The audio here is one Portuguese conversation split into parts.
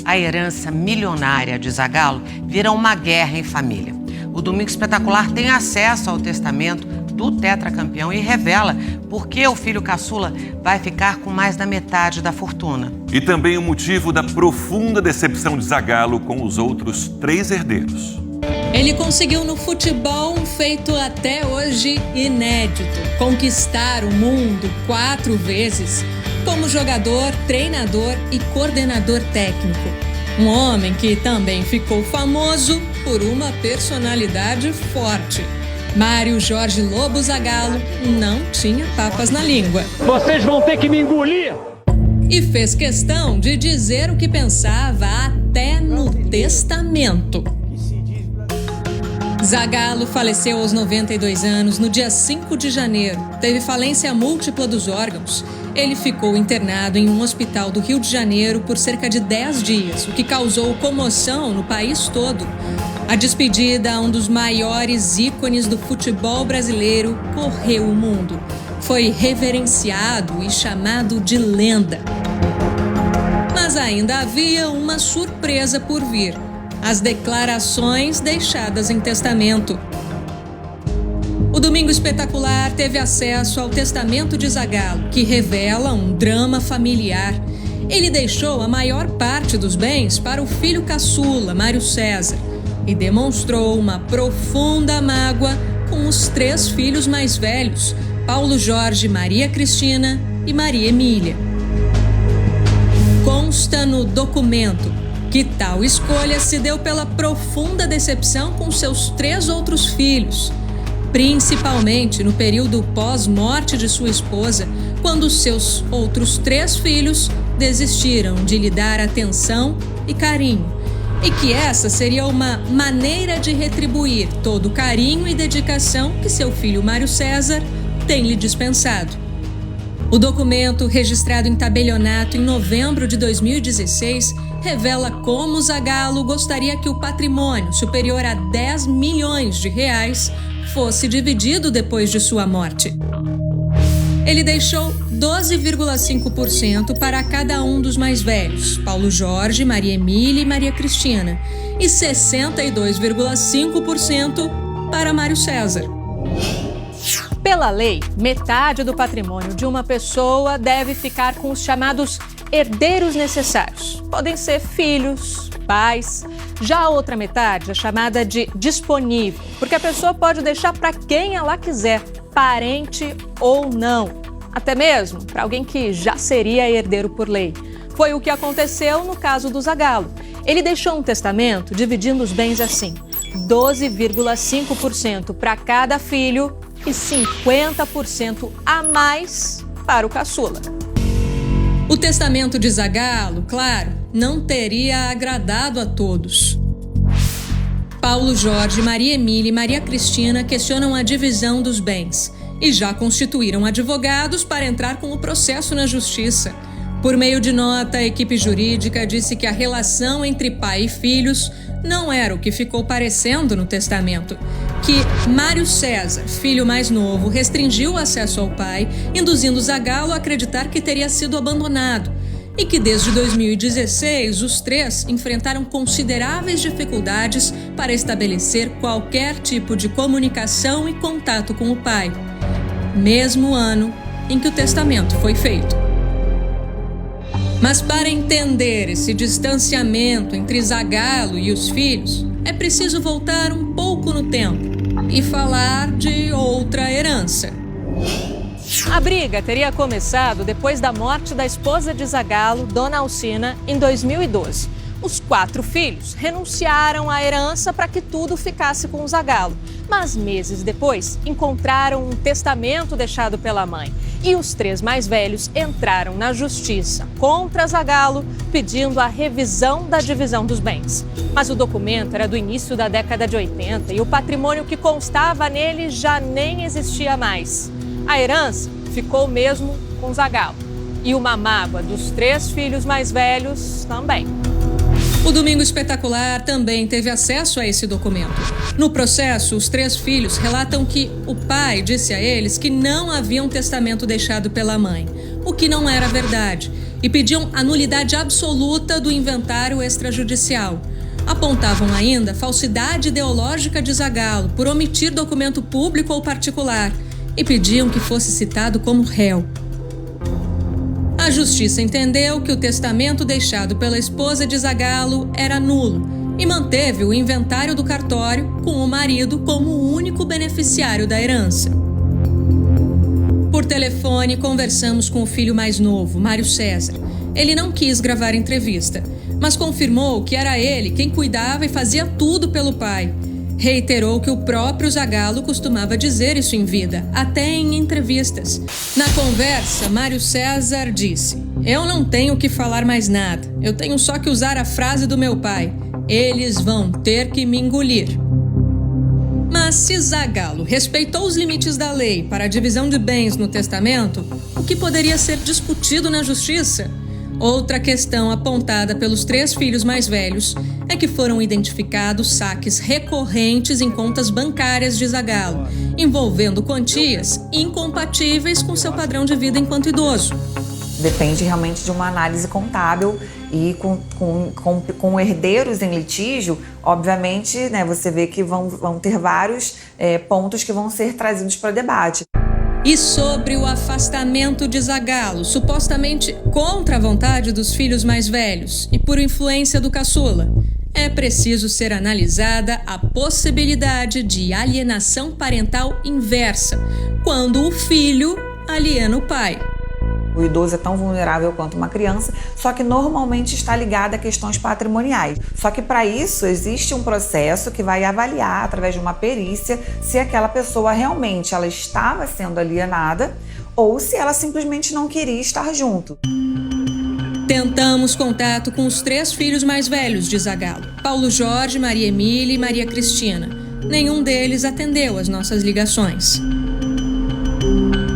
A herança milionária de Zagallo vira uma guerra em família. O Domingo Espetacular tem acesso ao testamento do tetracampeão e revela por que o filho caçula vai ficar com mais da metade da fortuna. E também o motivo da profunda decepção de Zagallo com os outros 3 herdeiros. Ele conseguiu no futebol um feito até hoje inédito: conquistar o mundo 4 vezes como jogador, treinador e coordenador técnico. Um homem que também ficou famoso por uma personalidade forte. Mário Jorge Lobo Zagallo não tinha papas na língua. Vocês vão ter que me engolir! E fez questão de dizer o que pensava até no testamento. Zagallo faleceu aos 92 anos no dia 5 de janeiro. Teve falência múltipla dos órgãos. Ele ficou internado em um hospital do Rio de Janeiro por cerca de 10 dias, o que causou comoção no país todo. A despedida a um dos maiores ícones do futebol brasileiro correu o mundo. Foi reverenciado e chamado de lenda. Mas ainda havia uma surpresa por vir: as declarações deixadas em testamento. O Domingo Espetacular teve acesso ao testamento de Zagallo, que revela um drama familiar. Ele deixou a maior parte dos bens para o filho caçula, Mário César, e demonstrou uma profunda mágoa com os 3 filhos mais velhos, Paulo Jorge, Maria Cristina e Maria Emília. Consta no documento que tal escolha se deu pela profunda decepção com seus 3 outros filhos, principalmente no período pós-morte de sua esposa, quando seus outros 3 filhos desistiram de lhe dar atenção e carinho, e que essa seria uma maneira de retribuir todo o carinho e dedicação que seu filho Mário César tem lhe dispensado. O documento, registrado em tabelionato em novembro de 2016, revela como Zagallo gostaria que o patrimônio, superior a 10 milhões de reais, fosse dividido depois de sua morte. Ele deixou 12,5% para cada um dos mais velhos, Paulo Jorge, Maria Emília e Maria Cristina, e 62,5% para Mário César. Pela lei, metade do patrimônio de uma pessoa deve ficar com os chamados herdeiros necessários. Podem ser filhos, pais. Já a outra metade é chamada de disponível, porque a pessoa pode deixar para quem ela quiser, parente ou não. Até mesmo para alguém que já seria herdeiro por lei. Foi o que aconteceu no caso do Zagallo. Ele deixou um testamento dividindo os bens assim: 12,5% para cada filho e 50% a mais para o caçula. O testamento de Zagallo, claro, não teria agradado a todos. Paulo Jorge, Maria Emília e Maria Cristina questionam a divisão dos bens e já constituíram advogados para entrar com o processo na justiça. Por meio de nota, a equipe jurídica disse que a relação entre pai e filhos não era o que ficou parecendo no testamento, que Mário César, filho mais novo, restringiu o acesso ao pai, induzindo Zagallo a acreditar que teria sido abandonado, e que desde 2016 os 3 enfrentaram consideráveis dificuldades para estabelecer qualquer tipo de comunicação e contato com o pai, mesmo ano em que o testamento foi feito. Mas para entender esse distanciamento entre Zagallo e os filhos, é preciso voltar um pouco no tempo e falar de outra herança. A briga teria começado depois da morte da esposa de Zagallo, Dona Alcina, em 2012. Os 4 filhos renunciaram à herança para que tudo ficasse com Zagallo, mas meses depois encontraram um testamento deixado pela mãe. E os 3 mais velhos entraram na justiça contra Zagallo, pedindo a revisão da divisão dos bens. Mas o documento era do início da década de 80 e o patrimônio que constava nele já nem existia mais. A herança ficou mesmo com Zagallo. E uma mágoa dos 3 filhos mais velhos também. O Domingo Espetacular também teve acesso a esse documento. No processo, os 3 filhos relatam que o pai disse a eles que não havia um testamento deixado pela mãe, o que não era verdade, e pediam a nulidade absoluta do inventário extrajudicial. Apontavam ainda falsidade ideológica de Zagallo por omitir documento público ou particular e pediam que fosse citado como réu. A justiça entendeu que o testamento deixado pela esposa de Zagallo era nulo e manteve o inventário do cartório com o marido como o único beneficiário da herança. Por telefone, conversamos com o filho mais novo, Mário César. Ele não quis gravar entrevista, mas confirmou que era ele quem cuidava e fazia tudo pelo pai. Reiterou que o próprio Zagallo costumava dizer isso em vida, até em entrevistas. Na conversa, Mário César disse: "Eu não tenho que falar mais nada. Eu tenho só que usar a frase do meu pai. Eles vão ter que me engolir." Mas se Zagallo respeitou os limites da lei para a divisão de bens no testamento, o que poderia ser discutido na justiça? Outra questão apontada pelos 3 filhos mais velhos é que foram identificados saques recorrentes em contas bancárias de Zagallo, envolvendo quantias incompatíveis com seu padrão de vida enquanto idoso. Depende realmente de uma análise contábil e com herdeiros em litígio, obviamente, né, você vê que vão ter vários pontos que vão ser trazidos para debate. E sobre o afastamento de Zagallo, supostamente contra a vontade dos filhos mais velhos e por influência do caçula, é preciso ser analisada a possibilidade de alienação parental inversa, quando o filho aliena o pai. O idoso é tão vulnerável quanto uma criança, só que normalmente está ligado a questões patrimoniais. Só que para isso existe um processo que vai avaliar, através de uma perícia, se aquela pessoa realmente ela estava sendo alienada ou se ela simplesmente não queria estar junto. Tentamos contato com os 3 filhos mais velhos de Zagallo, Paulo Jorge, Maria Emília e Maria Cristina. Nenhum deles atendeu às nossas ligações.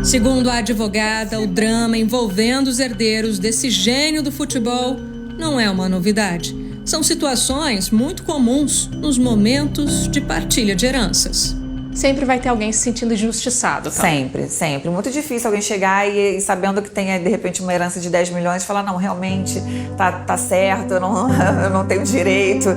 Segundo a advogada, o drama envolvendo os herdeiros desse gênio do futebol não é uma novidade. São situações muito comuns nos momentos de partilha de heranças. Sempre vai ter alguém se sentindo injustiçado, tá? Sempre, sempre. Muito difícil alguém chegar e sabendo que tem, de repente, uma herança de 10 milhões e falar, não, realmente, tá certo, eu não tenho direito.